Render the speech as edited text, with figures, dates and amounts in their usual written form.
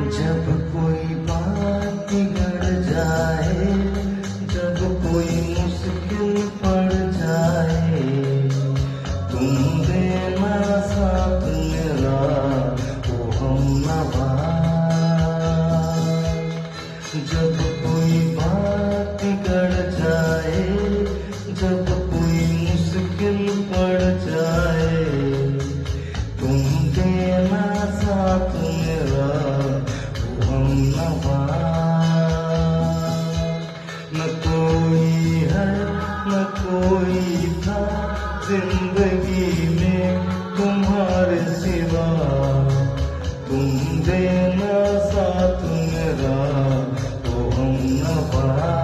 जब कोई बात बिगड़ जाए, जब कोई मुश्किल पड़ जाए, तुम देना साथ मेरा ओ हमनवा। जब कोई बात बिगड़ जाए, जब कोई मुश्किल पड़ जाए, तुम देना साथ मेरा ओ हमनवा। न कोई है न कोई था जिंदगी में तुम्हारे सिवा, तुम देना साथ मेरा ओ हमनवा।